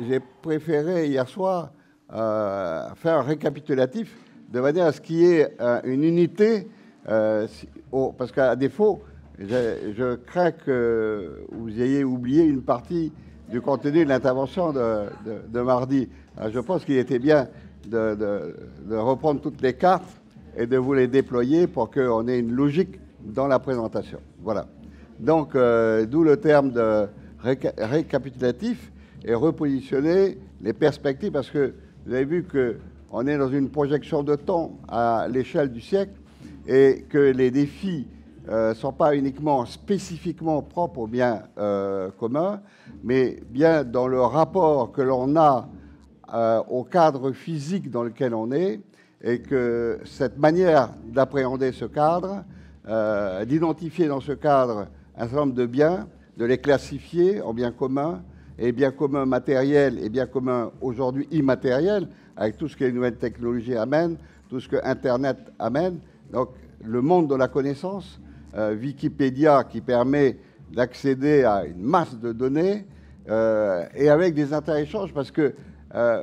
j'ai préféré hier soir faire un récapitulatif de manière à ce qu'il y ait une unité, parce qu'à défaut, je crains que vous ayez oublié une partie du contenu de l'intervention de mardi. Alors, je pense qu'il était bien de reprendre toutes les cartes et de vous les déployer pour qu'on ait une logique dans la présentation. Voilà. Donc, d'où le terme de récapitulatif et repositionner les perspectives, parce que vous avez vu qu'on est dans une projection de temps à l'échelle du siècle et que les défis ne sont pas uniquement spécifiquement propres au bien commun, mais bien dans le rapport que l'on a au cadre physique dans lequel on est, et que cette manière d'appréhender ce cadre, d'identifier dans ce cadre un certain nombre de biens, de les classifier en biens communs, et biens communs matériels et biens communs aujourd'hui immatériels, avec tout ce que les nouvelles technologies amènent, tout ce que Internet amène. Donc, le monde de la connaissance, Wikipédia qui permet d'accéder à une masse de données, et avec des interéchanges, parce que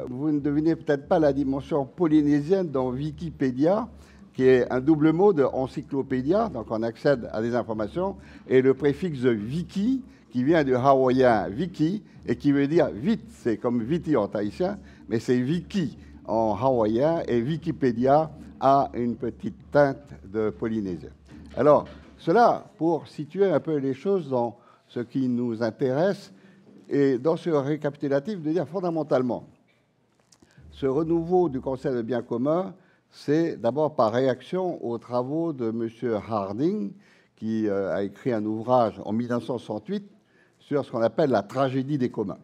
vous ne devinez peut-être pas la dimension polynésienne dans Wikipédia, qui est un double mot de encyclopédia, donc on accède à des informations, et le préfixe wiki, qui vient du hawaïen wiki, et qui veut dire vite, c'est comme viti en tahitien, mais c'est wiki en hawaïen, et Wikipédia a une petite teinte de polynésien. Alors, cela pour situer un peu les choses dans ce qui nous intéresse, et dans ce récapitulatif, de dire fondamentalement, ce renouveau du concept de bien commun, c'est d'abord par réaction aux travaux de M. Harding, qui a écrit un ouvrage en 1968 sur ce qu'on appelle la tragédie des communs.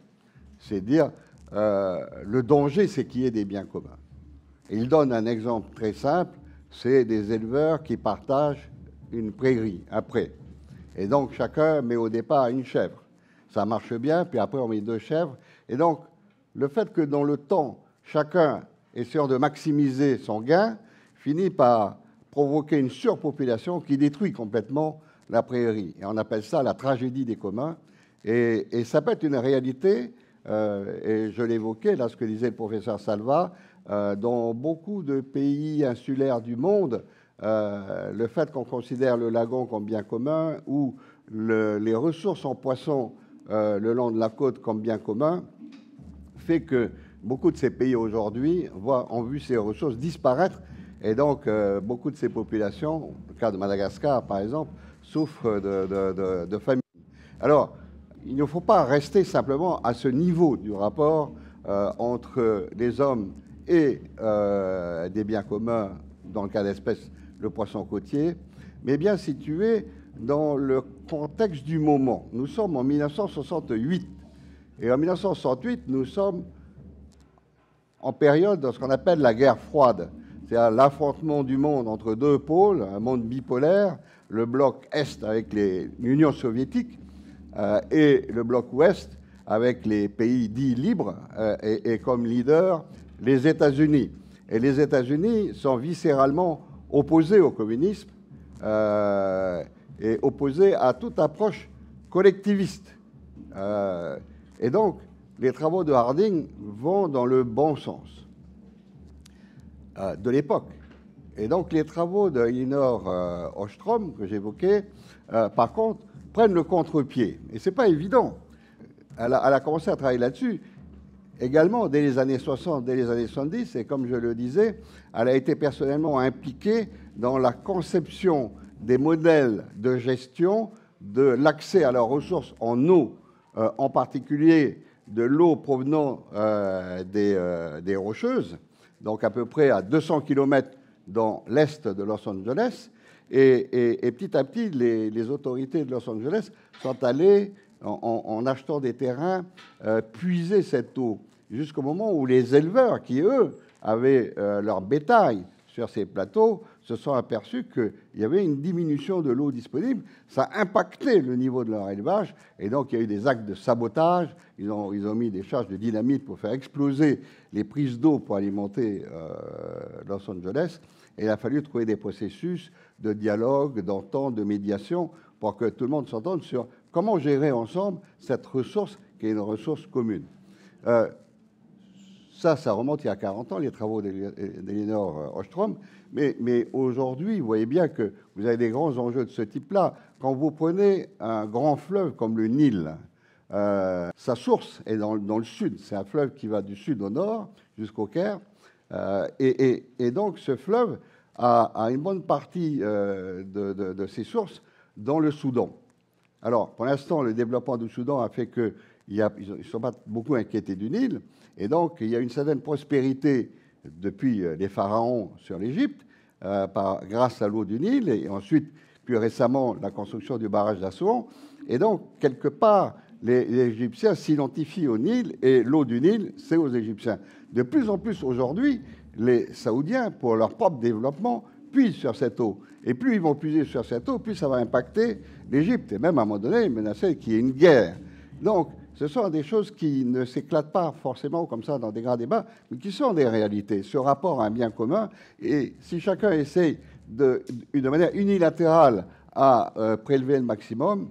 C'est dire le danger, c'est qu'il y ait des biens communs. Et il donne un exemple très simple, c'est des éleveurs qui partagent une prairie, un pré. Et donc chacun met au départ une chèvre. Ça marche bien, puis après on met 2 chèvres. Et donc le fait que dans le temps, chacun essayant de maximiser son gain, finit par provoquer une surpopulation qui détruit complètement la prairie. Et on appelle ça la tragédie des communs. Et ça peut être une réalité, et je l'évoquais là, ce que disait le professeur Salva, dans beaucoup de pays insulaires du monde, le fait qu'on considère le lagon comme bien commun ou les ressources en poissons le long de la côte comme bien commun fait que beaucoup de ces pays aujourd'hui ont vu ces ressources disparaître, et donc beaucoup de ces populations, le cas de Madagascar par exemple, souffrent de famine. Alors, il ne faut pas rester simplement à ce niveau du rapport entre les hommes et des biens communs, dans le cas d'espèce le poisson côtier, mais bien situé dans le contexte du moment. Nous sommes en 1968, et en 1968, nous sommes en période de ce qu'on appelle la guerre froide, c'est-à-dire l'affrontement du monde entre 2 pôles, un monde bipolaire, le bloc Est avec l'Union soviétique et le bloc Ouest avec les pays dits libres et comme leader les États-Unis. Et les États-Unis sont viscéralement opposés au communisme et opposés à toute approche collectiviste. Et donc, les travaux de Harding vont dans le bon sens de l'époque. Et donc, les travaux de Elinor Ostrom, que j'évoquais, par contre, prennent le contre-pied. Et ce n'est pas évident. Elle a commencé à travailler là-dessus également dès les années 60, dès les années 70, et comme je le disais, elle a été personnellement impliquée dans la conception des modèles de gestion de l'accès à leurs ressources en eau, en particulier de l'eau provenant des Rocheuses, donc à peu près à 200 km dans l'est de Los Angeles. Et petit à petit, les autorités de Los Angeles sont allées, en achetant des terrains, puiser cette eau, jusqu'au moment où les éleveurs, qui eux avaient leur bétail sur ces plateaux, se sont aperçus qu'il y avait une diminution de l'eau disponible. Ça impactait le niveau de leur élevage, et donc il y a eu des actes de sabotage. Ils ont mis des charges de dynamite pour faire exploser les prises d'eau pour alimenter Los Angeles. Et il a fallu trouver des processus de dialogue, d'entente, de médiation, pour que tout le monde s'entende sur comment gérer ensemble cette ressource qui est une ressource commune. Ça remonte il y a 40 ans, les travaux d'Elinor Ostrom. Mais aujourd'hui, vous voyez bien que vous avez des grands enjeux de ce type-là. Quand vous prenez un grand fleuve comme le Nil, sa source est dans le sud. C'est un fleuve qui va du sud au nord jusqu'au Caire. Et donc, ce fleuve a une bonne partie de ses sources dans le Soudan. Alors, pour l'instant, le développement du Soudan a fait qu'ils ne sont pas beaucoup inquiétés du Nil. Et donc, il y a une certaine prospérité depuis les pharaons sur l'Égypte, grâce à l'eau du Nil, et ensuite, plus récemment, la construction du barrage d'Assouan. Et donc, quelque part, les Égyptiens s'identifient au Nil, et l'eau du Nil, c'est aux Égyptiens. De plus en plus, aujourd'hui, les Saoudiens, pour leur propre développement, puisent sur cette eau. Et plus ils vont puiser sur cette eau, plus ça va impacter l'Égypte. Et même, à un moment donné, menacer qu'il y ait une guerre. Donc, ce sont des choses qui ne s'éclatent pas forcément comme ça dans des grands débats, mais qui sont des réalités, ce rapport à un bien commun. Et si chacun essaye de manière unilatérale à prélever le maximum,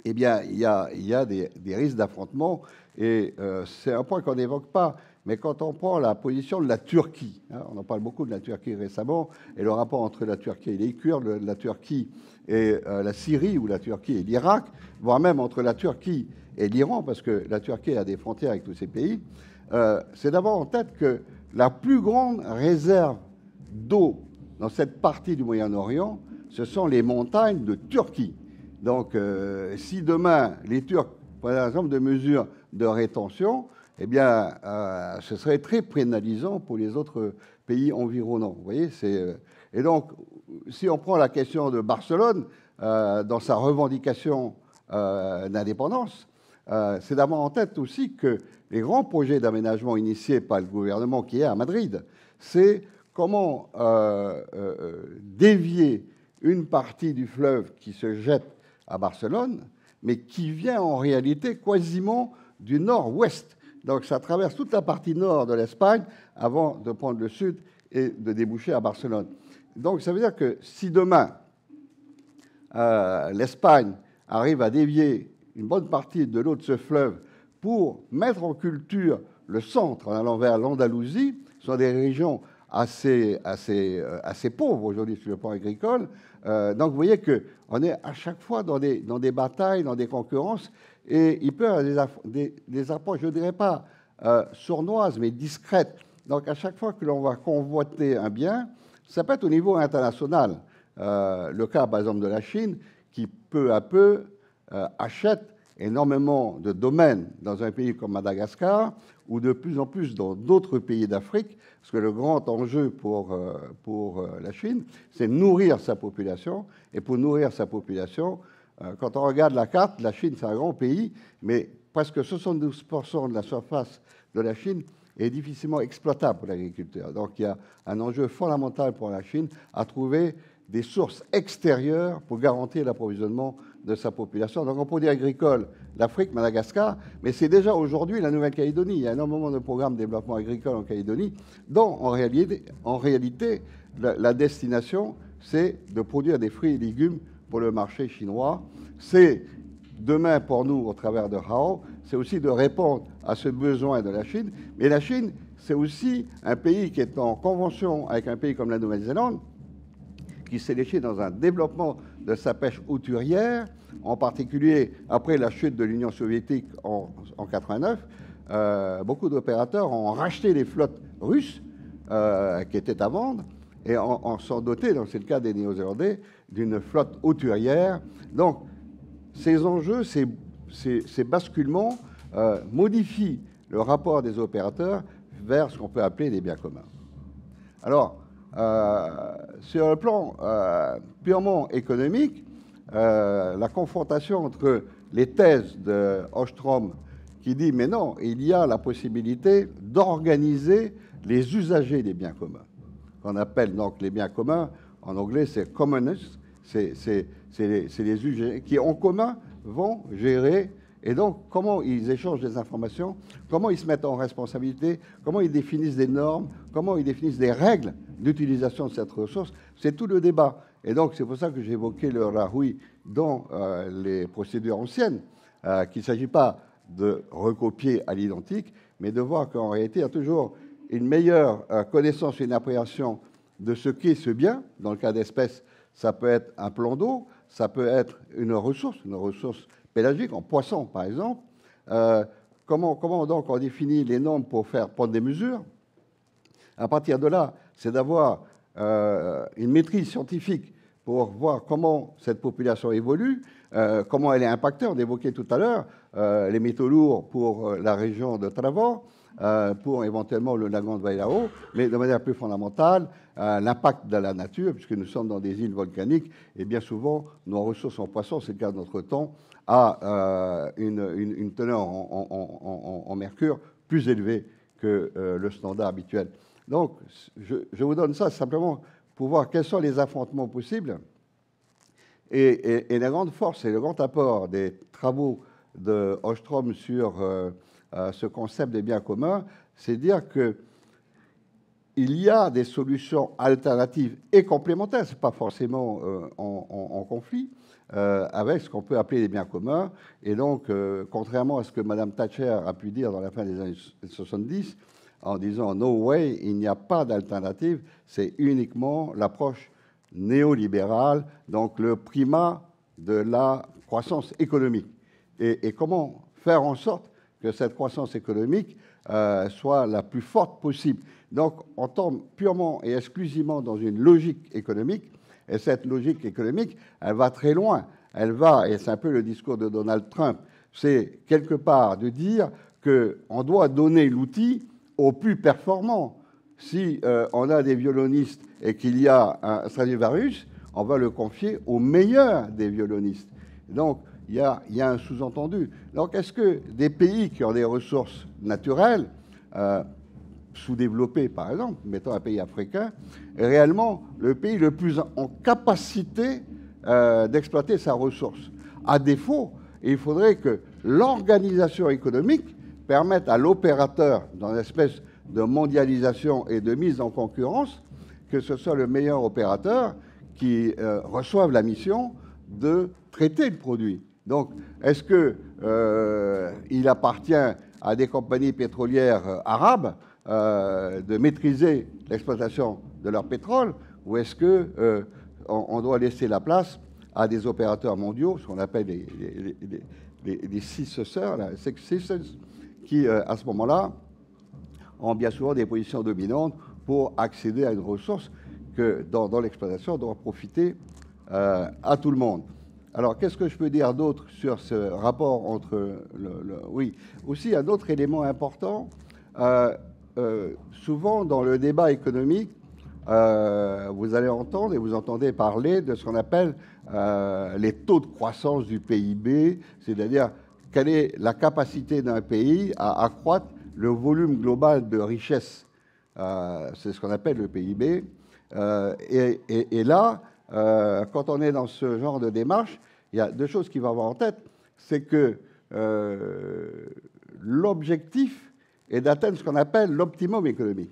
eh bien, il y a des risques d'affrontement. Et c'est un point qu'on n'évoque pas. Mais quand on prend la position de la Turquie, hein, on en parle beaucoup de la Turquie récemment, et le rapport entre la Turquie et les Kurdes, la Turquie et la Syrie, ou la Turquie et l'Irak, voire même entre la Turquie et l'Iran, parce que la Turquie a des frontières avec tous ces pays, c'est d'avoir en tête que la plus grande réserve d'eau dans cette partie du Moyen-Orient, ce sont les montagnes de Turquie. Donc, si demain, les Turcs prennent un certain nombre de mesures de rétention, eh bien, ce serait très pénalisant pour les autres pays environnants. Vous voyez, et donc, si on prend la question de Barcelone, dans sa revendication d'indépendance, c'est d'avoir en tête aussi que les grands projets d'aménagement initiés par le gouvernement qui est à Madrid, c'est comment dévier une partie du fleuve qui se jette à Barcelone, mais qui vient en réalité quasiment du nord-ouest. Donc ça traverse toute la partie nord de l'Espagne avant de prendre le sud et de déboucher à Barcelone. Donc ça veut dire que si demain l'Espagne arrive à dévier une bonne partie de l'eau de ce fleuve pour mettre en culture le centre en allant vers l'Andalousie, ce sont des régions assez pauvres aujourd'hui sur le plan agricole. Donc vous voyez qu'on est à chaque fois dans des batailles, dans des concurrences, et il peut y avoir des approches, je ne dirais pas sournoises, mais discrètes. Donc à chaque fois que l'on va convoiter un bien, ça peut être au niveau international. Le cas, par exemple, de la Chine, qui peu à peu achète énormément de domaines dans un pays comme Madagascar, ou de plus en plus dans d'autres pays d'Afrique, parce que le grand enjeu pour la Chine, c'est nourrir sa population. Et pour nourrir sa population, quand on regarde la carte, la Chine, c'est un grand pays, mais presque 72% de la surface de la Chine est difficilement exploitable pour l'agriculteur. Donc il y a un enjeu fondamental pour la Chine à trouver des sources extérieures pour garantir l'approvisionnement de sa population. Donc en produits agricoles, l'Afrique, Madagascar, mais c'est déjà aujourd'hui la Nouvelle-Calédonie. Il y a énormément de programmes de développement agricole en Calédonie, dont en réalité la destination, c'est de produire des fruits et légumes pour le marché chinois. C'est demain pour nous, au travers de Hao, c'est aussi de répondre à ce besoin de la Chine. Mais la Chine, c'est aussi un pays qui est en convention avec un pays comme la Nouvelle-Zélande, qui s'est léché dans un développement de sa pêche hauturière, en particulier après la chute de l'Union soviétique en 1989. Beaucoup d'opérateurs ont racheté les flottes russes qui étaient à vendre et en sont dotés, donc c'est le cas des Néo-Zélandais, d'une flotte hauturière. Donc, ces enjeux, ces basculements modifient le rapport des opérateurs vers ce qu'on peut appeler des biens communs. Alors, sur le plan purement économique, la confrontation entre les thèses de Ostrom qui dit mais non, il y a la possibilité d'organiser les usagers des biens communs, qu'on appelle donc les biens communs, en anglais c'est commonness, c'est les usagers qui en commun vont gérer. Et donc, comment ils échangent des informations, comment ils se mettent en responsabilité, comment ils définissent des normes, comment ils définissent des règles d'utilisation de cette ressource, c'est tout le débat. Et donc, c'est pour ça que j'ai évoqué le Rahoui dans les procédures anciennes, qu'il ne s'agit pas de recopier à l'identique, mais de voir qu'en réalité, il y a toujours une meilleure connaissance et une appréhension de ce qu'est ce bien. Dans le cas d'espèces, ça peut être un plan d'eau, ça peut être une ressource pélagique, en poisson par exemple. Comment donc on définit les normes pour faire prendre des mesures? À partir de là, c'est d'avoir une maîtrise scientifique pour voir comment cette population évolue, comment elle est impactée. On évoquait tout à l'heure les métaux lourds pour la région de Travor, pour éventuellement le lagon de Waialao, mais de manière plus fondamentale, l'impact de la nature, puisque nous sommes dans des îles volcaniques, et bien souvent, nos ressources en poissons, c'est le cas de notre temps, a une teneur en mercure plus élevée que le standard habituel. Donc, je vous donne ça simplement pour voir quels sont les affrontements possibles. Et la grande force et le grand apport des travaux de Ostrom sur ce concept des biens communs, c'est dire qu'il y a des solutions alternatives et complémentaires, ce n'est pas forcément en conflit, avec ce qu'on peut appeler les biens communs. Et donc, contrairement à ce que Mme Thatcher a pu dire dans la fin des années 70, en disant « no way », il n'y a pas d'alternative, c'est uniquement l'approche néolibérale, donc le primat de la croissance économique. Et comment faire en sorte que cette croissance économique soit la plus forte possible. Donc, on tombe purement et exclusivement dans une logique économique, et cette logique économique, elle va très loin. Elle va, et c'est un peu le discours de Donald Trump, c'est quelque part de dire qu'on doit donner l'outil aux plus performants. Si on a des violonistes et qu'il y a un Stradivarius, on va le confier aux meilleurs des violonistes. Donc, il y a un sous-entendu. Donc, est-ce que des pays qui ont des ressources naturelles, sous-développées par exemple, mettons un pays africain, est réellement le pays le plus en capacité d'exploiter sa ressource? À défaut, il faudrait que l'organisation économique permette à l'opérateur, dans une espèce de mondialisation et de mise en concurrence, que ce soit le meilleur opérateur qui reçoive la mission de traiter le produit. Donc, est-ce qu'il appartient à des compagnies pétrolières arabes de maîtriser l'exploitation de leur pétrole, ou est-ce qu'on doit laisser la place à des opérateurs mondiaux, ce qu'on appelle les six sœurs, qui, à ce moment-là, ont bien souvent des positions dominantes pour accéder à une ressource que, dans l'exploitation, doit profiter à tout le monde. Alors, qu'est-ce que je peux dire d'autre sur ce rapport entre Oui, aussi, un autre élément important, souvent dans le débat économique, vous allez entendre et vous entendez parler de ce qu'on appelle les taux de croissance du PIB, c'est-à-dire quelle est la capacité d'un pays à accroître le volume global de richesse. C'est ce qu'on appelle le PIB. Et là, quand on est dans ce genre de démarche, il y a deux choses qu'il va avoir en tête. C'est que l'objectif est d'atteindre ce qu'on appelle l'optimum économique.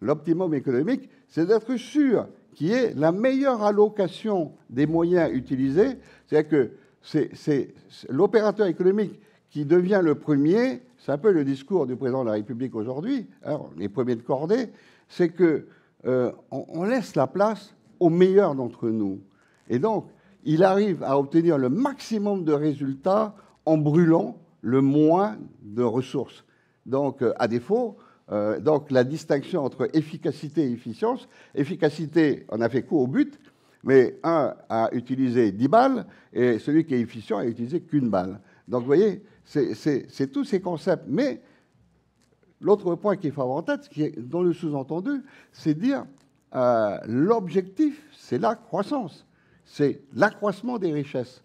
L'optimum économique, c'est d'être sûr qu'il y ait la meilleure allocation des moyens utilisés. C'est-à-dire que c'est l'opérateur économique qui devient le premier. C'est un peu le discours du président de la République aujourd'hui, hein, les premiers de cordée, c'est qu'on laisse la place aux meilleurs d'entre nous. Et donc, il arrive à obtenir le maximum de résultats en brûlant le moins de ressources. Donc, à défaut, donc la distinction entre efficacité et efficience. Efficacité, on a fait coup au but, mais un a utilisé 10 balles et celui qui est efficient a utilisé qu'une balle. Donc, vous voyez, c'est tous ces concepts. Mais l'autre point qu'il faut avoir en tête, qui est dans le sous-entendu, c'est de dire l'objectif, c'est la croissance. C'est l'accroissement des richesses.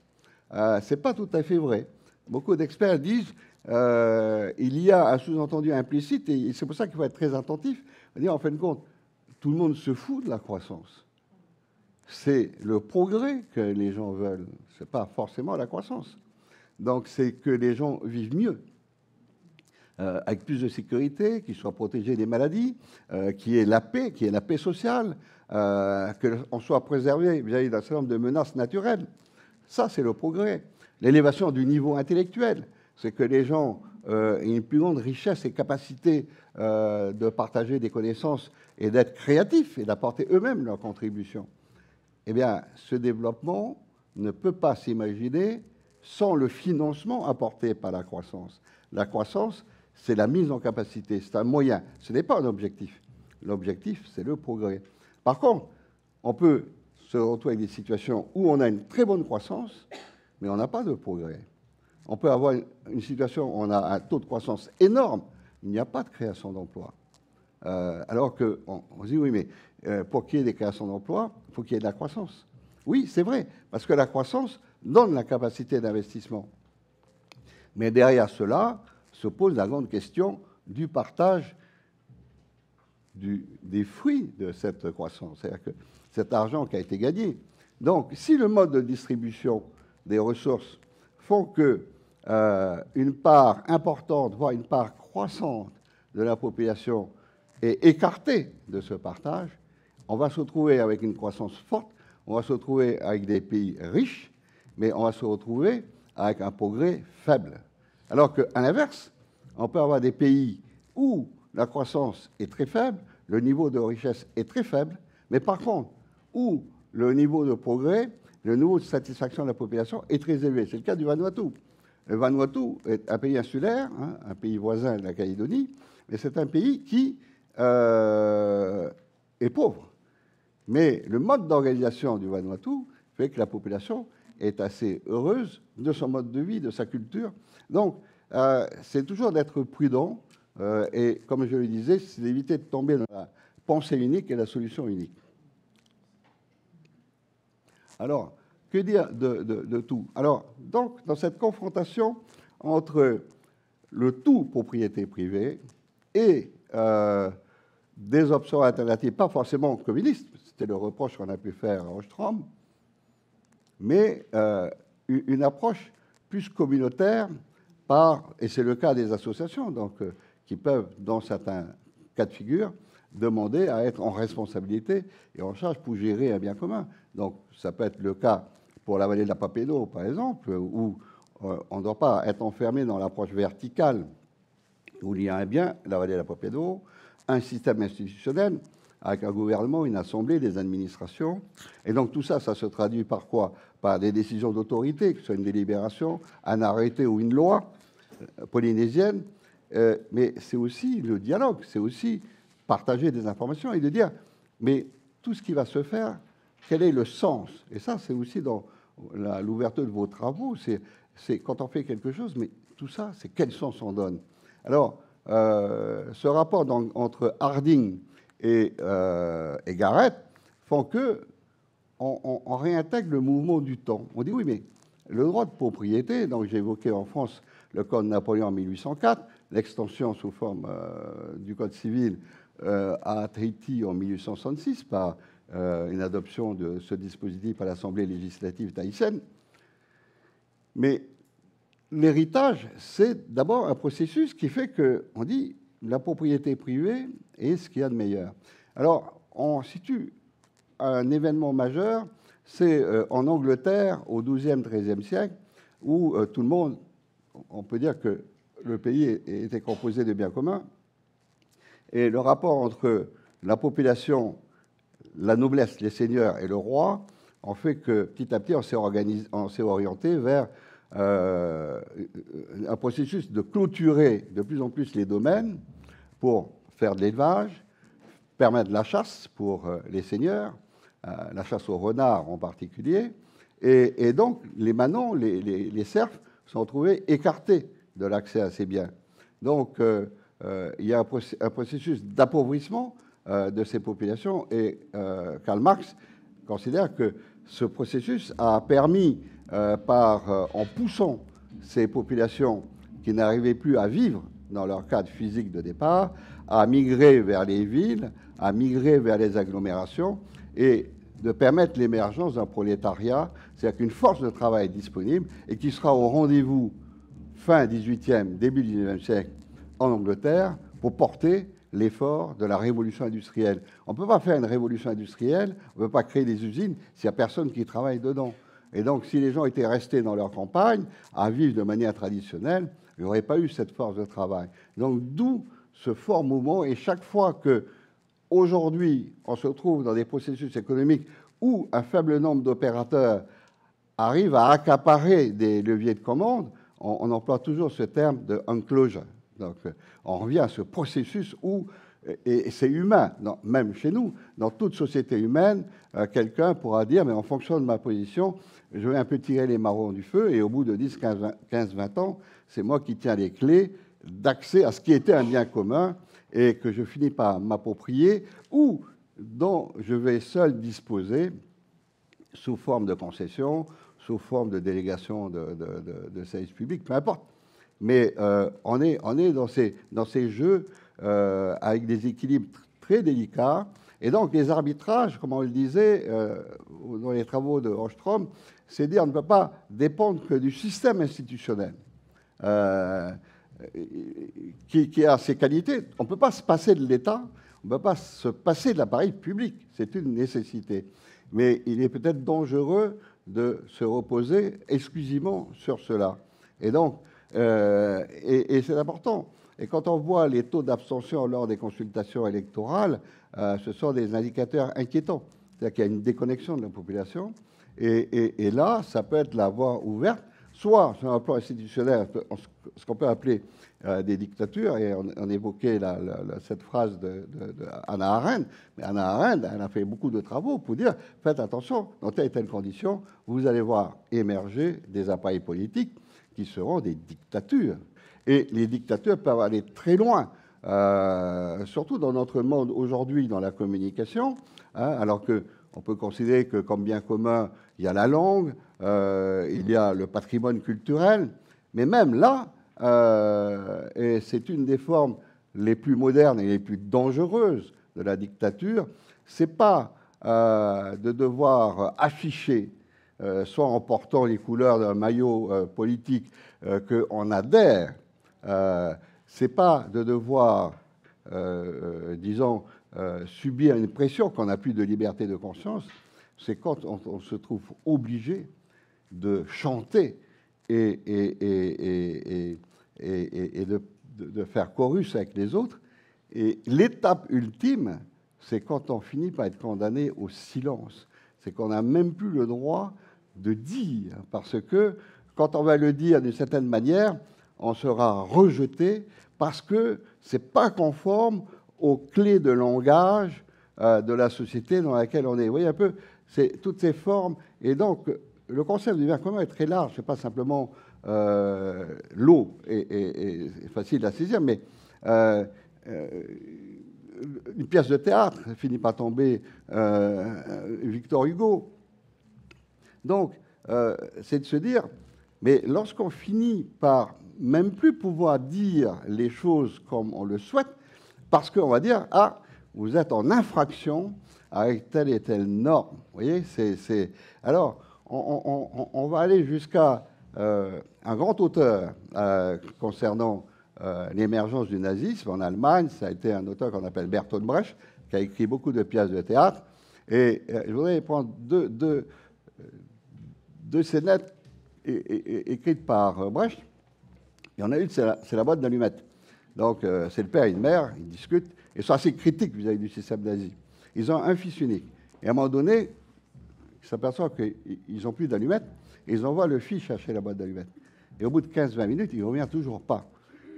Ce n'est pas tout à fait vrai. Beaucoup d'experts disent il y a un sous-entendu implicite, et c'est pour ça qu'il faut être très attentif. En fin de compte, tout le monde se fout de la croissance. C'est le progrès que les gens veulent, ce n'est pas forcément la croissance. Donc c'est que les gens vivent mieux, avec plus de sécurité, qu'ils soient protégés des maladies, qu'il y ait la paix sociale, qu'on soit préservé vis-à-vis d'un certain nombre de menaces naturelles. Ça, c'est le progrès. L'élévation du niveau intellectuel, c'est que les gens aient une plus grande richesse et capacité de partager des connaissances et d'être créatifs et d'apporter eux-mêmes leur contribution. Eh bien, ce développement ne peut pas s'imaginer sans le financement apporté par la croissance. La croissance, c'est la mise en capacité, c'est un moyen, ce n'est pas un objectif. L'objectif, c'est le progrès. Par contre, on peut se retrouver avec des situations où on a une très bonne croissance, mais on n'a pas de progrès. On peut avoir une situation où on a un taux de croissance énorme, il n'y a pas de création d'emplois. Alors qu'on se dit, oui, mais pour qu'il y ait des créations d'emplois, il faut qu'il y ait de la croissance. Oui, c'est vrai, parce que la croissance donne la capacité d'investissement. Mais derrière cela se pose la grande question du partage des fruits de cette croissance, c'est-à-dire que cet argent qui a été gagné. Donc, si le mode de distribution des ressources font que une part importante, voire une part croissante de la population est écartée de ce partage, on va se retrouver avec une croissance forte, on va se retrouver avec des pays riches, mais on va se retrouver avec un progrès faible. Alors qu'à l'inverse, on peut avoir des pays où la croissance est très faible, le niveau de richesse est très faible, mais par contre, où le niveau de progrès, le niveau de satisfaction de la population est très élevé. C'est le cas du Vanuatu. Le Vanuatu est un pays insulaire, hein, un pays voisin de la Calédonie, mais c'est un pays qui est pauvre. Mais le mode d'organisation du Vanuatu fait que la population est assez heureuse de son mode de vie, de sa culture. Donc, c'est toujours d'être prudent et, comme je le disais, c'est d'éviter de tomber dans la pensée unique et la solution unique. Alors, que dire de tout? Alors, donc, dans cette confrontation entre le tout propriété privée et des options alternatives, pas forcément communistes, c'était le reproche qu'on a pu faire à Ostrom, mais une approche plus communautaire et c'est le cas des associations, donc, qui peuvent, dans certains cas de figure, demander à être en responsabilité et en charge pour gérer un bien commun. Donc, ça peut être le cas pour la vallée de la Papédo, par exemple, où on ne doit pas être enfermé dans l'approche verticale, où il y a un bien, la vallée de la Papédo, un système institutionnel, avec un gouvernement, une assemblée, des administrations. Et donc tout ça, ça se traduit par quoi? Par des décisions d'autorité, que ce soit une délibération, un arrêté ou une loi polynésienne. Mais c'est aussi le dialogue, c'est aussi partager des informations et de dire, mais tout ce qui va se faire, quel est le sens? Et ça, c'est aussi dans l'ouverture de vos travaux, c'est quand on fait quelque chose, mais tout ça, c'est quel sens on donne? Alors, ce rapport entre Harding et Garrett font que on réintègre le mouvement du temps. On dit oui, mais le droit de propriété, donc j'ai évoqué en France le Code Napoléon en 1804, l'extension sous forme du Code civil à Tahiti en 1866 par une adoption de ce dispositif à l'Assemblée législative tahitienne. Mais l'héritage, c'est d'abord un processus qui fait qu'on dit la propriété privée est ce qu'il y a de meilleur. Alors, on situe un événement majeur, c'est en Angleterre au XIIe, XIIIe siècle, où tout le monde, on peut dire que le pays était composé de biens communs, et le rapport entre la population, la noblesse, les seigneurs et le roi en fait que petit à petit on s'est orienté vers un processus de clôturer de plus en plus les domaines pour faire de l'élevage, permettre la chasse pour les seigneurs, la chasse au renard en particulier, et donc les manants, les serfs sont trouvés écartés de l'accès à ces biens. Donc il y a un processus d'appauvrissement de ces populations et Karl Marx considère que ce processus a permis, en poussant ces populations qui n'arrivaient plus à vivre dans leur cadre physique de départ, à migrer vers les villes, à migrer vers les agglomérations et de permettre l'émergence d'un prolétariat, c'est-à-dire qu'une force de travail disponible et qui sera au rendez-vous fin 18e, début 19e siècle en Angleterre pour porter l'effort de la révolution industrielle. On ne peut pas faire une révolution industrielle, on ne peut pas créer des usines s'il n'y a personne qui travaille dedans. Et donc, si les gens étaient restés dans leur campagne, à vivre de manière traditionnelle, il n'y aurait pas eu cette force de travail. Donc d'où ce fort mouvement, et chaque fois que aujourd'hui on se retrouve dans des processus économiques où un faible nombre d'opérateurs arrivent à accaparer des leviers de commande, on emploie toujours ce terme de enclosure. Donc on revient à ce processus où, et c'est humain, même chez nous, dans toute société humaine, quelqu'un pourra dire, mais en fonction de ma position, je vais un peu tirer les marrons du feu, et au bout de 10, 15, 20 ans, c'est moi qui tiens les clés d'accès à ce qui était un bien commun et que je finis par m'approprier ou dont je vais seul disposer sous forme de concession, sous forme de délégation de services publics, peu importe. Mais on est dans ces jeux avec des équilibres très délicats. Et donc, les arbitrages, comme on le disait dans les travaux de Ostrom, c'est dire qu'on ne peut pas dépendre que du système institutionnel qui a ses qualités. On ne peut pas se passer de l'État, on ne peut pas se passer de l'appareil public. C'est une nécessité. Mais il est peut-être dangereux de se reposer exclusivement sur cela. Et donc, et c'est important. Et quand on voit les taux d'abstention lors des consultations électorales, ce sont des indicateurs inquiétants. C'est-à-dire qu'il y a une déconnexion de la population. Et là, ça peut être la voie ouverte, soit sur un plan institutionnel, ce qu'on peut appeler des dictatures, et on évoquait cette phrase de Hannah Arendt, mais Hannah Arendt, elle a fait beaucoup de travaux pour dire, faites attention, dans telle et telle condition, vous allez voir émerger des appareils politiques qui seront des dictatures. Et les dictatures peuvent aller très loin, surtout dans notre monde aujourd'hui, dans la communication, hein, alors qu'on peut considérer que comme bien commun, il y a la langue, il y a le patrimoine culturel, mais même là, et c'est une des formes les plus modernes et les plus dangereuses de la dictature, c'est pas de devoir afficher, soit en portant les couleurs d'un maillot politique qu'on adhère, c'est pas de devoir, disons, subir une pression qu'on n'a plus de liberté de conscience, c'est quand on se trouve obligé de chanter et de faire chorus avec les autres. Et l'étape ultime, c'est quand on finit par être condamné au silence. C'est qu'on n'a même plus le droit de dire, parce que quand on va le dire d'une certaine manière, on sera rejeté parce que ce n'est pas conforme aux clés de langage de la société dans laquelle on est. Vous voyez un peu, c'est toutes ces formes. Et donc, le concept du bien commun est très large. Ce n'est pas simplement l'eau est facile à saisir, mais une pièce de théâtre finit par tomber Victor Hugo. Donc, c'est de se dire, mais lorsqu'on finit par même plus pouvoir dire les choses comme on le souhaite, parce qu'on va dire, ah, vous êtes en infraction avec telle et telle norme. Vous voyez, alors, on va aller jusqu'à un grand auteur concernant l'émergence du nazisme en Allemagne. Ça a été un auteur qu'on appelle Bertolt Brecht, qui a écrit beaucoup de pièces de théâtre. Et je voudrais prendre deux scénettes écrites par Brecht. Il y en a une, c'est la boîte d'allumettes. Donc, c'est le père et une mère, ils discutent, et sont assez critiques vis-à-vis du système nazi. Ils ont un fils unique. Et à un moment donné, ils s'aperçoivent qu'ils n'ont plus d'allumettes, et ils envoient le fils chercher la boîte d'allumettes. Et au bout de 15-20 minutes, il ne revient toujours pas.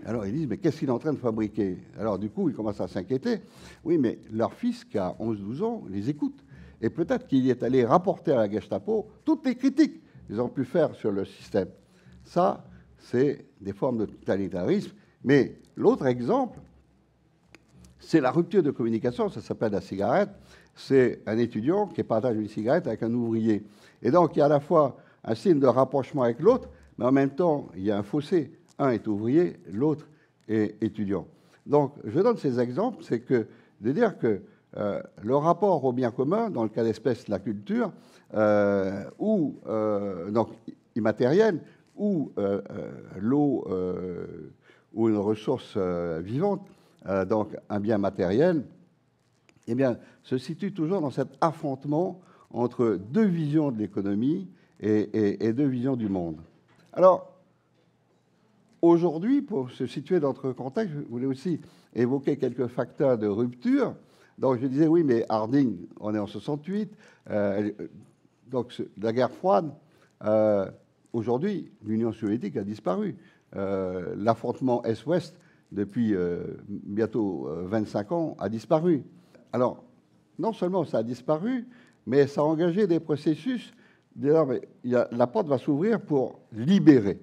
Alors, ils disent, mais qu'est-ce qu'il est en train de fabriquer? Alors, du coup, ils commencent à s'inquiéter. Oui, mais leur fils, qui a 11-12 ans, les écoute. Et peut-être qu'il est allé rapporter à la Gestapo toutes les critiques qu'ils ont pu faire sur le système. Ça, c'est des formes de totalitarisme. Mais l'autre exemple, c'est la rupture de communication, ça s'appelle la cigarette. C'est un étudiant qui partage une cigarette avec un ouvrier. Et donc, il y a à la fois un signe de rapprochement avec l'autre, mais en même temps, il y a un fossé. Un est ouvrier, l'autre est étudiant. Donc, je donne ces exemples, c'est que de dire que le rapport au bien commun, dans le cas d'espèce la culture, ou donc immatérielle, ou l'eau, ou une ressource vivante, donc un bien matériel, eh bien, se situe toujours dans cet affrontement entre deux visions de l'économie et deux visions du monde. Alors, aujourd'hui, pour se situer dans notre contexte, je voulais aussi évoquer quelques facteurs de rupture. Donc je disais, oui, mais Harding, on est en 68, donc la guerre froide, aujourd'hui, l'Union soviétique a disparu. L'affrontement Est-Ouest, depuis bientôt 25 ans, a disparu. Alors, non seulement ça a disparu, mais ça a engagé des processus. La porte va s'ouvrir pour libérer.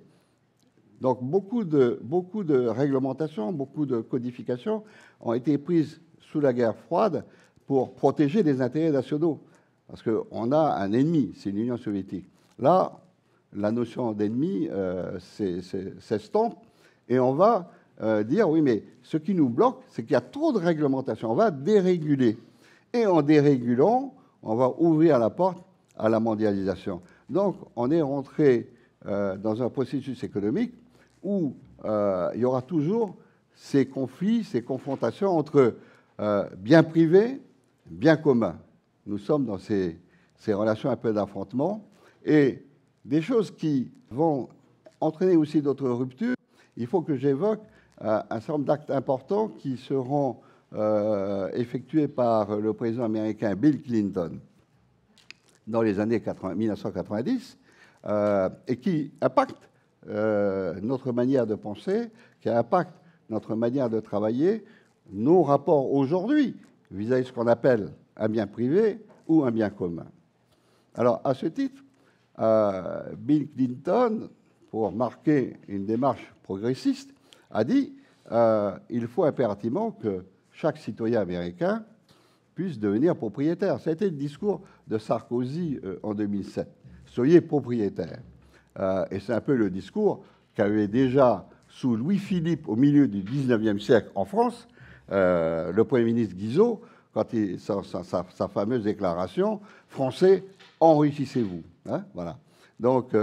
Donc, beaucoup de réglementations, beaucoup de codifications ont été prises sous la guerre froide pour protéger les intérêts nationaux. Parce qu'on a un ennemi, c'est l'Union soviétique. Là, la notion d'ennemi s'estompe et on va dire, oui, mais ce qui nous bloque, c'est qu'il y a trop de réglementations. On va déréguler. Et en dérégulant, on va ouvrir la porte à la mondialisation. Donc, on est rentré dans un processus économique où il y aura toujours ces conflits, ces confrontations entre biens privés, biens communs. Nous sommes dans ces relations un peu d'affrontement et des choses qui vont entraîner aussi d'autres ruptures. Il faut que j'évoque un certain nombre d'actes importants qui seront effectués par le président américain Bill Clinton dans les années 1990 et qui impactent notre manière de penser, qui impactent notre manière de travailler, nos rapports aujourd'hui vis-à-vis de ce qu'on appelle un bien privé ou un bien commun. Alors, à ce titre, Bill Clinton, pour marquer une démarche progressiste, a dit il faut impérativement que chaque citoyen américain puisse devenir propriétaire. Ça a été le discours de Sarkozy en 2007. Soyez propriétaire. Et c'est un peu le discours qu'avait déjà, sous Louis-Philippe, au milieu du 19e siècle en France, le Premier ministre Guizot, quand sa fameuse déclaration « Français, enrichissez-vous ». Hein, voilà. Donc,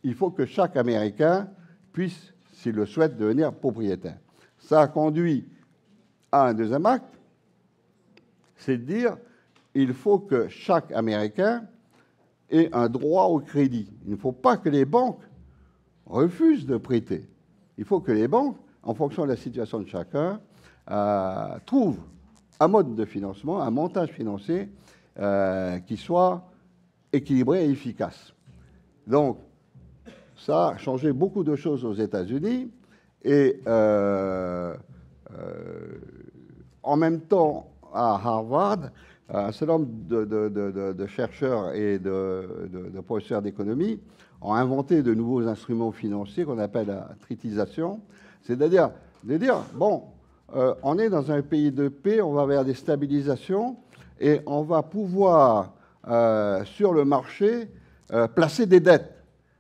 il faut que chaque Américain puisse, s'il le souhaite, devenir propriétaire. Ça a conduit à un deuxième acte, c'est de dire il faut que chaque Américain ait un droit au crédit. Il ne faut pas que les banques refusent de prêter. Il faut que les banques, en fonction de la situation de chacun, trouvent un mode de financement, un montage financier qui soit équilibré et efficace. Donc, ça a changé beaucoup de choses aux États-Unis et en même temps, à Harvard, un certain nombre de chercheurs et de professeurs d'économie ont inventé de nouveaux instruments financiers qu'on appelle la tritisation, c'est-à-dire de dire, bon, on est dans un pays de paix, on va vers des stabilisations et on va pouvoir, sur le marché, placer des dettes.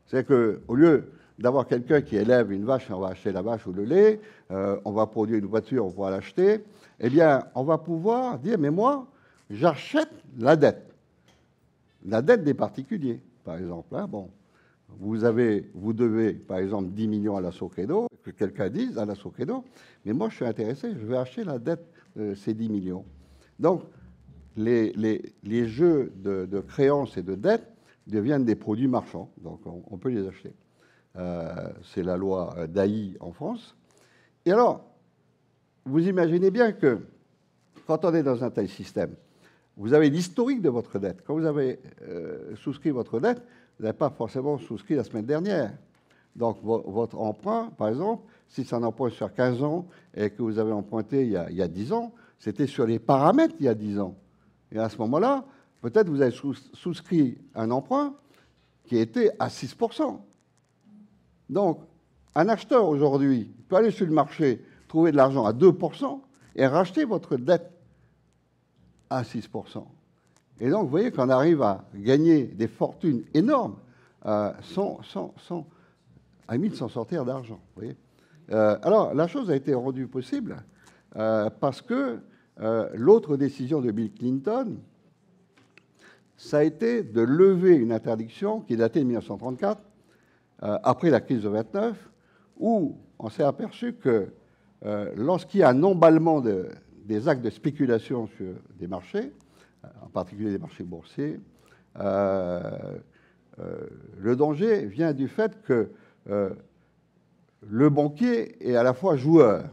C'est-à-dire qu'au lieu d'avoir quelqu'un qui élève une vache, on va acheter la vache ou le lait, on va produire une voiture, on pourra l'acheter, eh bien, on va pouvoir dire, mais moi, j'achète la dette des particuliers, par exemple. Hein, bon, vous devez, par exemple, 10 millions à la Socredo, que quelqu'un dise à la Socredo, mais moi, je suis intéressé, je vais acheter la dette de ces 10 millions. Donc, les jeux de créances et de dettes deviennent des produits marchands, donc on peut les acheter. C'est la loi d'Ailly en France. Et alors, vous imaginez bien que quand on est dans un tel système, vous avez l'historique de votre dette. Quand vous avez souscrit votre dette, vous n'avez pas forcément souscrit la semaine dernière. Donc, votre emprunt, par exemple, si c'est un emprunt sur 15 ans et que vous avez emprunté il y a 10 ans, c'était sur les paramètres il y a 10 ans. Et à ce moment-là, peut-être vous avez souscrit un emprunt qui était à 6%. Donc, un acheteur aujourd'hui peut aller sur le marché, trouver de l'argent à 2% et racheter votre dette à 6%. Et donc, vous voyez qu'on arrive à gagner des fortunes énormes sans sortir d'argent. Alors, la chose a été rendue possible parce que l'autre décision de Bill Clinton, ça a été de lever une interdiction qui datait de 1934, après la crise de 29, où on s'est aperçu que lorsqu'il y a un emballement des actes de spéculation sur des marchés, en particulier des marchés boursiers, le danger vient du fait que le banquier est à la fois joueur.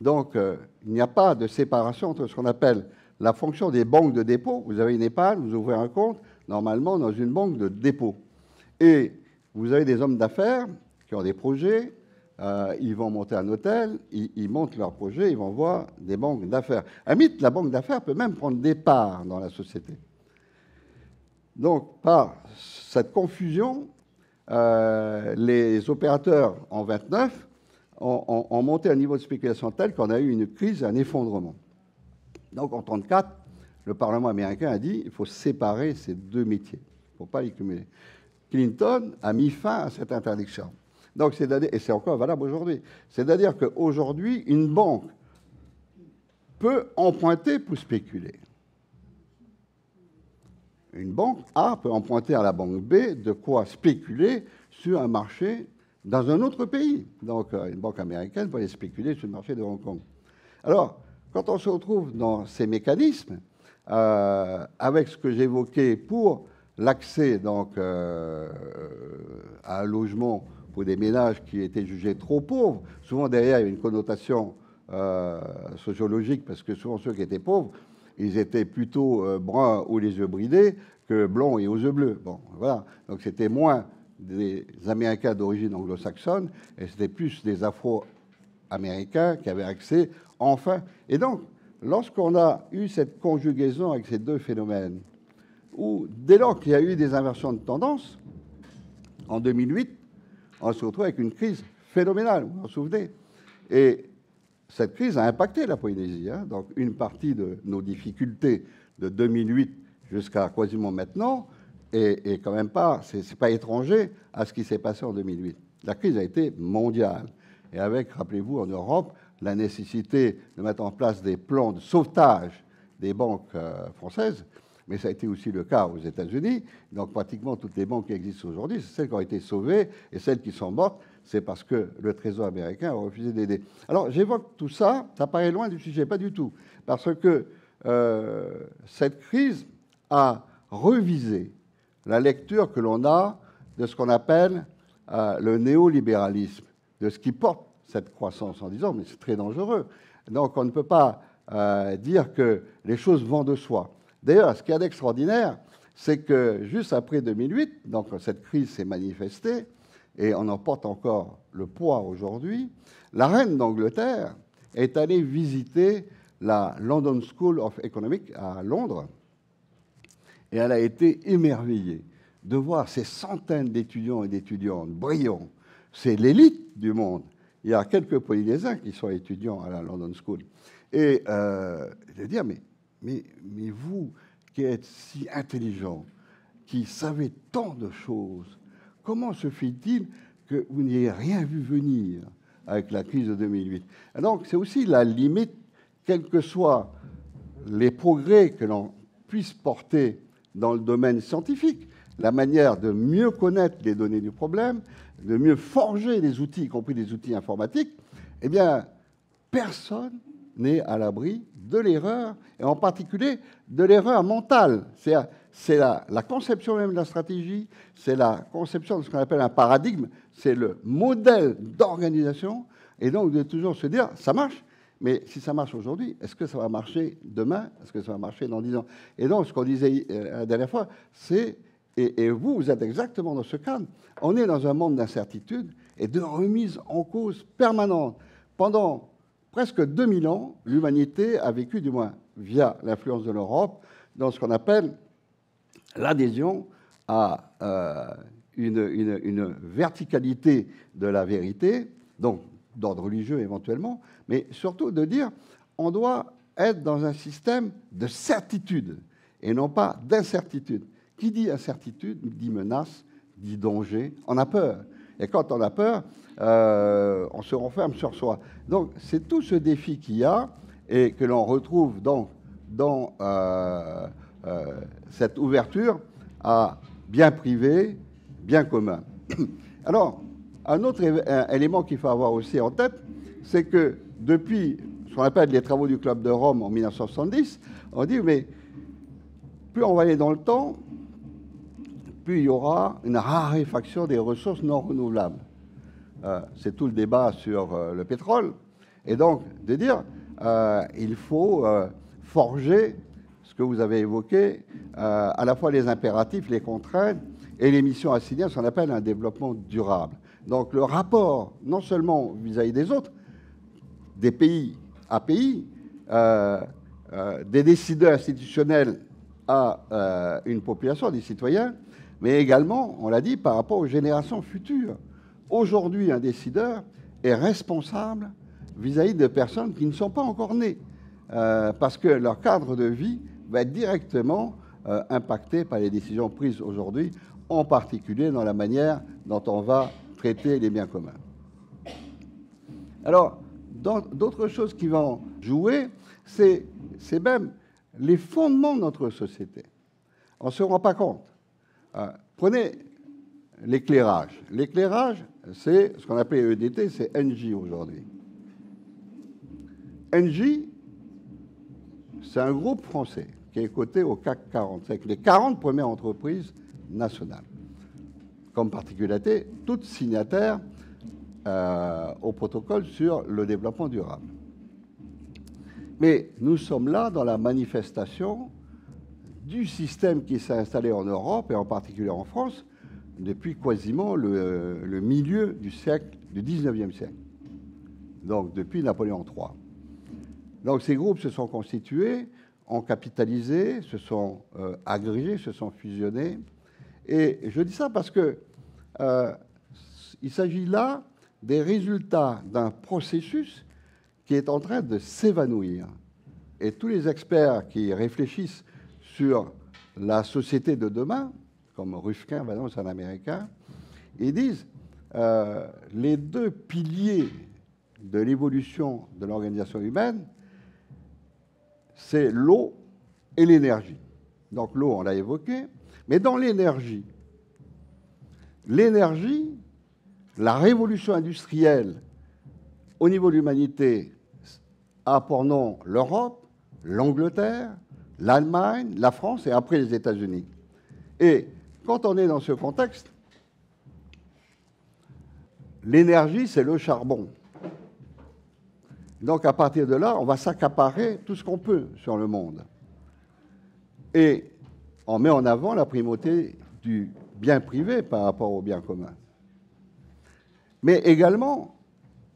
Donc, il n'y a pas de séparation entre ce qu'on appelle la fonction des banques de dépôt. Vous avez une épargne, vous ouvrez un compte, normalement dans une banque de dépôt. Et vous avez des hommes d'affaires qui ont des projets, ils vont monter un hôtel, ils montent leur projet, ils vont voir des banques d'affaires. À la limite, la banque d'affaires peut même prendre des parts dans la société. Donc, par cette confusion, les opérateurs en 29 ont monté un niveau de spéculation tel qu'on a eu une crise, un effondrement. Donc, en 1934, le Parlement américain a dit qu'il faut séparer ces deux métiers. Il ne faut pas les cumuler. Clinton a mis fin à cette interdiction. Donc, et c'est encore valable aujourd'hui. C'est-à-dire qu'aujourd'hui, une banque peut emprunter pour spéculer. Une banque A peut emprunter à la banque B de quoi spéculer sur un marché dans un autre pays. Donc, une banque américaine peut aller spéculer sur le marché de Hong Kong. Alors, quand on se retrouve dans ces mécanismes, avec ce que j'évoquais pour l'accès donc à un logement pour des ménages qui étaient jugés trop pauvres, souvent derrière il y a une connotation sociologique, parce que souvent ceux qui étaient pauvres, ils étaient plutôt bruns ou les yeux bridés que blonds et aux yeux bleus. Bon, voilà. Donc c'était moins des Américains d'origine anglo-saxonne, et c'était plus des Afro-Américains qui avaient accès, enfin. Et donc, lorsqu'on a eu cette conjugaison avec ces deux phénomènes, où dès lors qu'il y a eu des inversions de tendance, en 2008, on se retrouve avec une crise phénoménale, vous vous en souvenez. Et cette crise a impacté la Polynésie. Hein. Donc une partie de nos difficultés de 2008 jusqu'à quasiment maintenant est quand même pas, c'est pas étranger à ce qui s'est passé en 2008. La crise a été mondiale. Et avec, rappelez-vous, en Europe, la nécessité de mettre en place des plans de sauvetage des banques françaises, mais ça a été aussi le cas aux États-Unis. Donc pratiquement toutes les banques qui existent aujourd'hui, c'est celles qui ont été sauvées, et celles qui sont mortes, c'est parce que le Trésor américain a refusé d'aider. Alors j'évoque tout ça, ça paraît loin du sujet, pas du tout, parce que cette crise a revisé la lecture que l'on a de ce qu'on appelle le néolibéralisme, de ce qui porte cette croissance, en disant mais c'est très dangereux. Donc on ne peut pas dire que les choses vont de soi. D'ailleurs, ce qu'il y a d'extraordinaire, c'est que juste après 2008, donc cette crise s'est manifestée, et on en porte encore le poids aujourd'hui, la reine d'Angleterre est allée visiter la London School of Economics à Londres, et elle a été émerveillée de voir ces centaines d'étudiants et d'étudiantes brillants. C'est l'élite du monde. Il y a quelques Polynésiens qui sont étudiants à la London School. Et de dire, mais vous qui êtes si intelligent, qui savez tant de choses, comment se fait-il que vous n'ayez rien vu venir avec la crise de 2008? Et donc, c'est aussi la limite, quels que soient les progrès que l'on puisse porter dans le domaine scientifique, la manière de mieux connaître les données du problème, de mieux forger les outils, y compris des outils informatiques, eh bien, personne n'est à l'abri de l'erreur, et en particulier de l'erreur mentale. C'est la conception même de la stratégie, c'est la conception de ce qu'on appelle un paradigme, c'est le modèle d'organisation, et donc de toujours se dire, ça marche, mais si ça marche aujourd'hui, est-ce que ça va marcher demain? Est-ce que ça va marcher dans 10 ans? Et donc, ce qu'on disait la dernière fois, c'est, et vous êtes exactement dans ce cadre, on est dans un monde d'incertitude et de remise en cause permanente. Pendant presque 2000 ans, l'humanité a vécu, du moins via l'influence de l'Europe, dans ce qu'on appelle l'adhésion à une verticalité de la vérité, donc d'ordre religieux éventuellement, mais surtout de dire on doit être dans un système de certitude et non pas d'incertitude. Qui dit incertitude dit menace, dit danger, on a peur. Et quand on a peur, on se renferme sur soi. Donc c'est tout ce défi qu'il y a et que l'on retrouve donc dans cette ouverture à bien privé, bien commun. Alors, un autre élément qu'il faut avoir aussi en tête, c'est que depuis ce qu'on appelle les travaux du Club de Rome en 1970, on dit, mais plus on va aller dans le temps, plus il y aura une raréfaction des ressources non renouvelables. c'est tout le débat sur le pétrole. Et donc, de dire, il faut forger ce que vous avez évoqué, à la fois les impératifs, les contraintes et les missions assignées, ce qu'on appelle un développement durable. Donc le rapport, non seulement vis-à-vis des autres, des pays à pays, des décideurs institutionnels à une population, des citoyens, mais également, on l'a dit, par rapport aux générations futures. Aujourd'hui, un décideur est responsable vis-à-vis de personnes qui ne sont pas encore nées, parce que leur cadre de vie va être directement impacté par les décisions prises aujourd'hui, en particulier dans la manière dont on va traiter les biens communs. Alors, d'autres choses qui vont jouer, c'est même les fondements de notre société. On ne se rend pas compte. Prenez l'éclairage. L'éclairage, c'est ce qu'on appelle EDT, c'est Engie aujourd'hui. Engie, c'est un groupe français qui est coté au CAC 40. C'est les 40 premières entreprises nationales. Comme particularité, toutes signataires au protocole sur le développement durable. Mais nous sommes là dans la manifestation du système qui s'est installé en Europe et en particulier en France depuis quasiment le milieu du siècle, du 19e siècle. Donc depuis Napoléon III. Donc ces groupes se sont constitués, ont capitalisé, se sont agrégés, se sont fusionnés. Et je dis ça parce que il s'agit là des résultats d'un processus qui est en train de s'évanouir. Et tous les experts qui réfléchissent sur la société de demain, comme Rufkin, c'est un Américain, ils disent les deux piliers de l'évolution de l'organisation humaine, c'est l'eau et l'énergie. Donc l'eau, on l'a évoqué, mais dans l'énergie, la révolution industrielle au niveau de l'humanité a pour nom l'Europe, l'Angleterre, l'Allemagne, la France et après les États-Unis. Et quand on est dans ce contexte, l'énergie, c'est le charbon. Donc à partir de là, on va s'accaparer tout ce qu'on peut sur le monde. Et on met en avant la primauté du bien privé par rapport au bien commun. Mais également,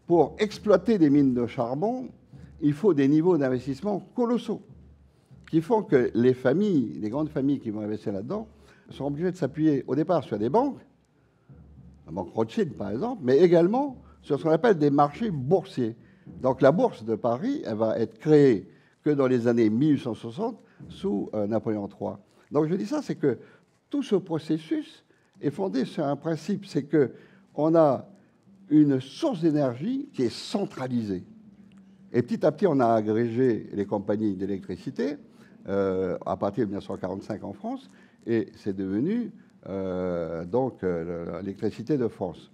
pour exploiter des mines de charbon, il faut des niveaux d'investissement colossaux qui font que les familles, les grandes familles qui vont investir là-dedans, sont obligées de s'appuyer au départ sur des banques, la banque Rothschild par exemple, mais également sur ce qu'on appelle des marchés boursiers. Donc la bourse de Paris, elle va être créée que dans les années 1860 sous Napoléon III. Donc je dis ça, c'est que tout ce processus est fondé sur un principe, c'est qu'on a une source d'énergie qui est centralisée. Et petit à petit, on a agrégé les compagnies d'électricité à partir de 1945 en France, et c'est devenu donc l'électricité de France.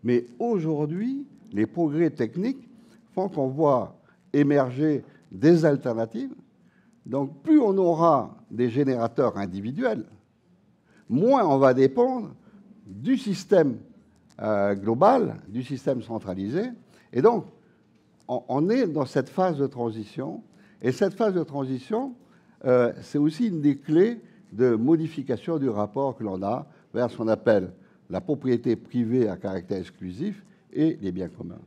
Mais aujourd'hui, les progrès techniques font qu'on voit émerger des alternatives. Donc plus on aura des générateurs individuels, moins on va dépendre du système global, du système centralisé. Et donc, on est dans cette phase de transition. Et cette phase de transition, c'est aussi une des clés de modification du rapport que l'on a vers ce qu'on appelle la propriété privée à caractère exclusif et les biens communs.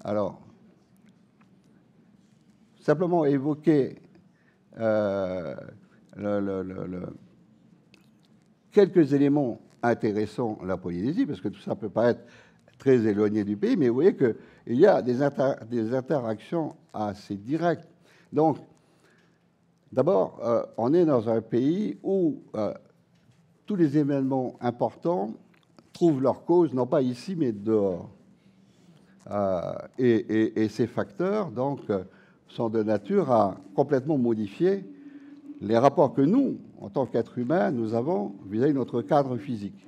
Alors, simplement évoquer quelques éléments intéressants de la Polynésie, parce que tout ça peut paraître très éloigné du pays, mais vous voyez qu'il y a des interactions assez directes. Donc, d'abord, on est dans un pays où tous les événements importants trouvent leur cause, non pas ici, mais dehors. Et ces facteurs, donc, sont de nature à complètement modifier les rapports que nous, en tant qu'êtres humains, nous avons vis-à-vis de notre cadre physique.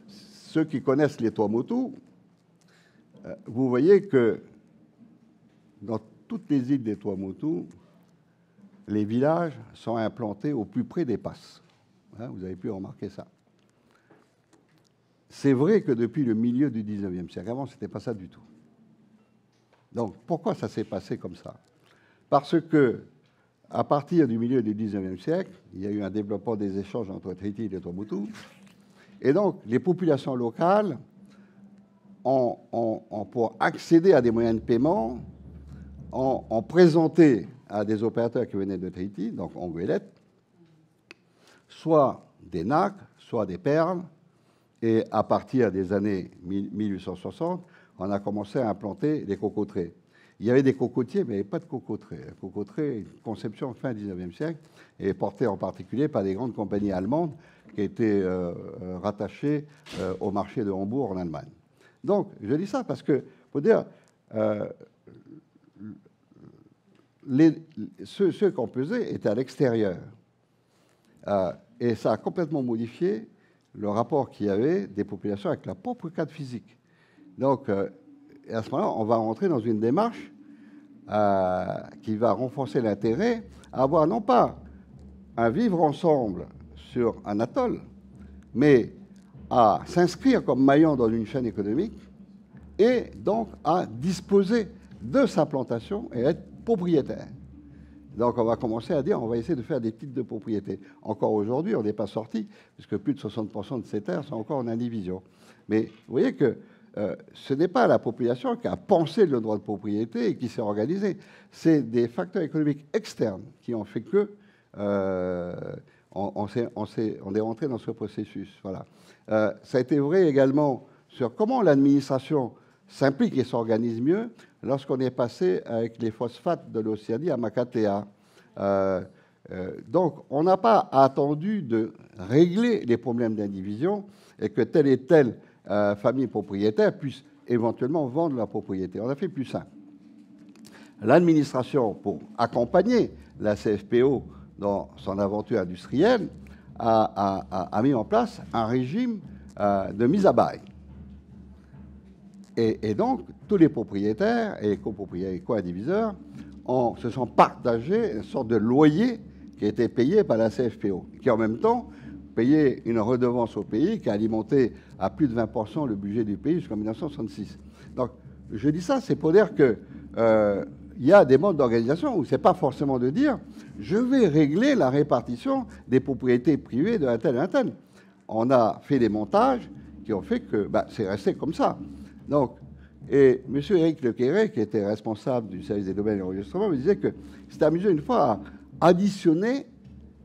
Ceux qui connaissent les Tuamotu, vous voyez que dans toutes les îles des Tuamotu, les villages sont implantés au plus près des passes. Hein, vous avez pu remarquer ça. c'est vrai que depuis le milieu du 19e siècle, avant, ce n'était pas ça du tout. Donc, pourquoi ça s'est passé comme ça? Parce que, à partir du milieu du 19e siècle, il y a eu un développement des échanges entre Tahiti et Tuamotu. Et donc, les populations locales pour accéder à des moyens de paiement, ont présenté à des opérateurs qui venaient de Tahiti, donc en goélette, soit des nacres, soit des perles. Et à partir des années 1860, on a commencé à implanter des cocoteraies. Il y avait des cocotiers, mais il n'y avait pas de cocoteraies. Un cocoterais, une conception fin 19e siècle, et portée en particulier par des grandes compagnies allemandes qui étaient rattachées au marché de Hambourg en Allemagne. Donc, je dis ça parce que, faut dire, ceux qu'on pesait étaient à l'extérieur. Et ça a complètement modifié le rapport qu'il y avait des populations avec leur propre cadre physique. Donc, à ce moment-là, on va rentrer dans une démarche qui va renforcer l'intérêt à avoir non pas un vivre ensemble sur un atoll, mais à s'inscrire comme maillon dans une chaîne économique et donc à disposer de sa plantation et être propriétaire. Donc on va commencer à dire, on va essayer de faire des titres de propriété. Encore aujourd'hui, on n'est pas sorti, puisque plus de 60% de ces terres sont encore en indivision. Mais vous voyez que ce n'est pas la population qui a pensé le droit de propriété et qui s'est organisée. C'est des facteurs économiques externes qui ont fait que on est rentré dans ce processus. Voilà. Ça a été vrai également sur comment l'administration s'implique et s'organise mieux lorsqu'on est passé avec les phosphates de l'Océanie à Makatea. Donc, on n'a pas attendu de régler les problèmes d'indivision et que telle et telle famille propriétaire puisse éventuellement vendre la propriété. On a fait plus simple. L'administration, pour accompagner la CFPO dans son aventure industrielle, a mis en place un régime de mise à bail. Et donc, tous les propriétaires et copropriétaires et co-indiviseurs se sont partagés une sorte de loyer qui était payé par la CFPO, qui en même temps payait une redevance au pays qui a alimenté à plus de 20% le budget du pays jusqu'en 1966. Donc, je dis ça, c'est pour dire que il y a des modes d'organisation où ce n'est pas forcément de dire je vais régler la répartition des propriétés privées de un tel et un tel. On a fait des montages qui ont fait que c'est resté comme ça. Donc, et M. Éric Lequéré, qui était responsable du service des domaines et enregistrements, me disait que s'était amusé une fois à additionner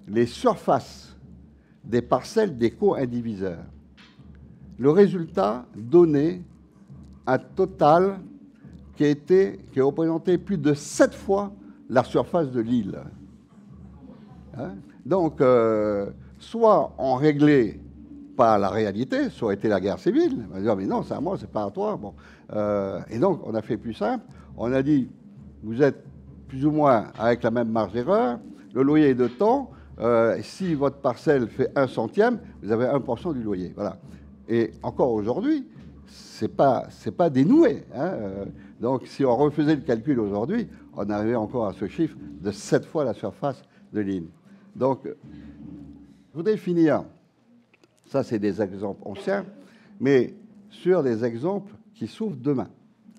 les surfaces des parcelles des co-indiviseurs. Le résultat donnait un total qui représentait plus de 7 fois la surface de l'île. Hein? Donc, soit on réglait pas la réalité, ça aurait été la guerre civile. On va dire, mais non, c'est à moi, c'est pas à toi. Bon. Et donc, on a fait plus simple. On a dit, vous êtes plus ou moins avec la même marge d'erreur, le loyer est de temps. Si votre parcelle fait 1 centième, vous avez 1% du loyer. Voilà. Et encore aujourd'hui, c'est pas dénoué. Hein. Donc, si on refaisait le calcul aujourd'hui, on arrivait encore à ce chiffre de 7 fois la surface de l'île. Donc, je voudrais finir. Ça, c'est des exemples anciens, mais sur des exemples qui s'ouvrent demain,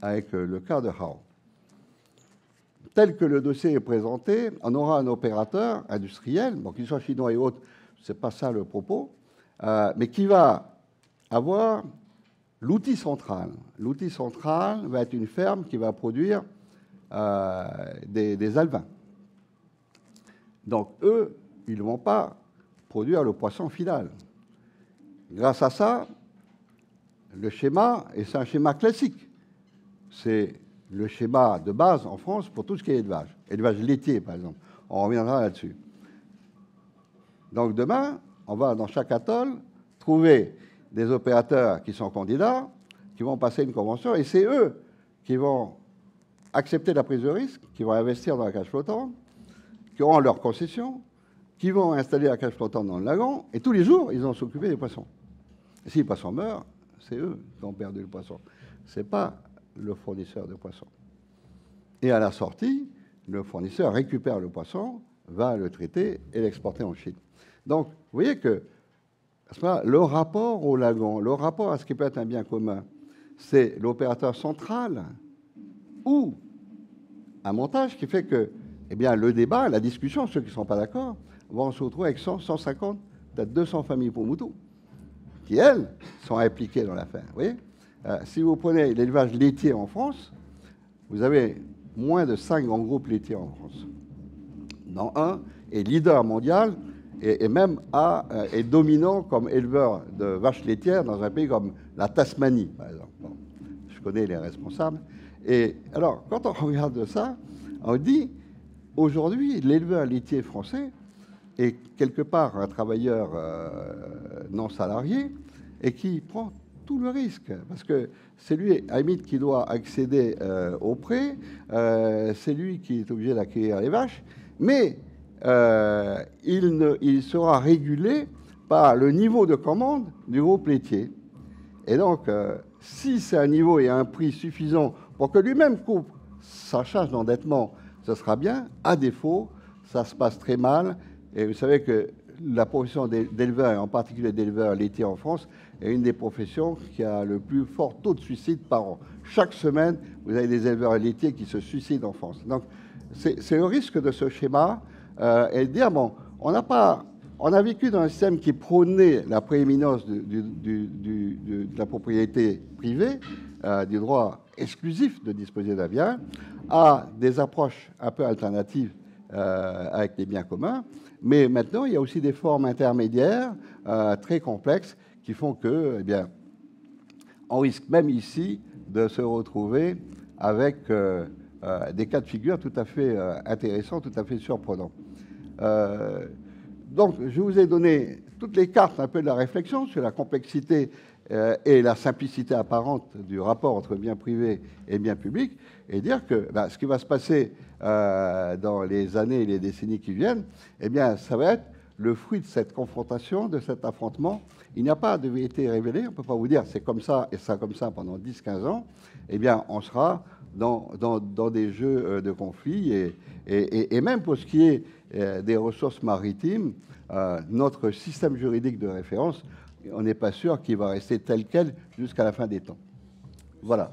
avec le cas de Hao. Tel que le dossier est présenté, on aura un opérateur industriel, bon, qu'il soit chinois et autres, ce n'est pas ça le propos, mais qui va avoir l'outil central. L'outil central va être une ferme qui va produire des alevins. Donc, eux, ils ne vont pas produire le poisson final. Grâce à ça, le schéma, et c'est un schéma classique, c'est le schéma de base en France pour tout ce qui est élevage. Élevage laitier, par exemple. On reviendra là-dessus. Donc demain, on va dans chaque atoll trouver des opérateurs qui sont candidats, qui vont passer une convention, et c'est eux qui vont accepter la prise de risque, qui vont investir dans la cage flottante, qui auront leur concession, qui vont installer la cage flottante dans le lagon, et tous les jours, ils vont s'occuper des poissons. Et si les poissons meurent, c'est eux qui ont perdu le poisson. Ce n'est pas le fournisseur de poissons. Et à la sortie, le fournisseur récupère le poisson, va le traiter et l'exporter en Chine. Donc, vous voyez que à ce moment-là, le rapport au lagon, le rapport à ce qui peut être un bien commun, c'est l'opérateur central ou un montage qui fait que eh bien, le débat, la discussion, ceux qui ne sont pas d'accord, vont se retrouver avec 100, 150, peut-être 200 familles pour moutons, qui, elles, sont impliquées dans l'affaire. Vous voyez, si vous prenez l'élevage laitier en France, vous avez moins de 5 grands groupes laitiers en France. Dans un est leader mondial et même est dominant comme éleveur de vaches laitières dans un pays comme la Tasmanie, par exemple. Bon, je connais les responsables. Et alors, quand on regarde ça, on dit, aujourd'hui, l'éleveur laitier français est quelque part un travailleur non salarié et qui prend tout le risque. Parce que c'est lui, à la limite, qui doit accéder au prêt, c'est lui qui est obligé d'accueillir les vaches, mais il sera régulé par le niveau de commande du groupe laitier. Et donc, si c'est un niveau et un prix suffisant pour que lui-même couvre sa charge d'endettement, ce sera bien. À défaut, ça se passe très mal. Et vous savez que la profession d'éleveur, et en particulier d'éleveur laitier en France, est une des professions qui a le plus fort taux de suicide par an. Chaque semaine, vous avez des éleveurs laitiers qui se suicident en France. Donc, c'est le risque de ce schéma. Et de dire, bon, on a vécu dans un système qui prônait la prééminence de la propriété privée, du droit exclusif de disposer d'un bien, à des approches un peu alternatives avec les biens communs. Mais maintenant, il y a aussi des formes intermédiaires très complexes qui font que, eh bien, on risque même ici de se retrouver avec des cas de figure tout à fait intéressants, tout à fait surprenants. Donc, je vous ai donné toutes les cartes un peu de la réflexion sur la complexité et la simplicité apparente du rapport entre biens privés et biens publics, et dire que ce qui va se passer dans les années et les décennies qui viennent, eh bien, ça va être le fruit de cette confrontation, de cet affrontement. Il n'y a pas de vérité révélée. On ne peut pas vous dire c'est comme ça et ça comme ça pendant 10-15 ans. Eh bien, on sera dans des jeux de conflit. Et même pour ce qui est des ressources maritimes, notre système juridique de référence, on n'est pas sûr qu'il va rester tel quel jusqu'à la fin des temps. Voilà.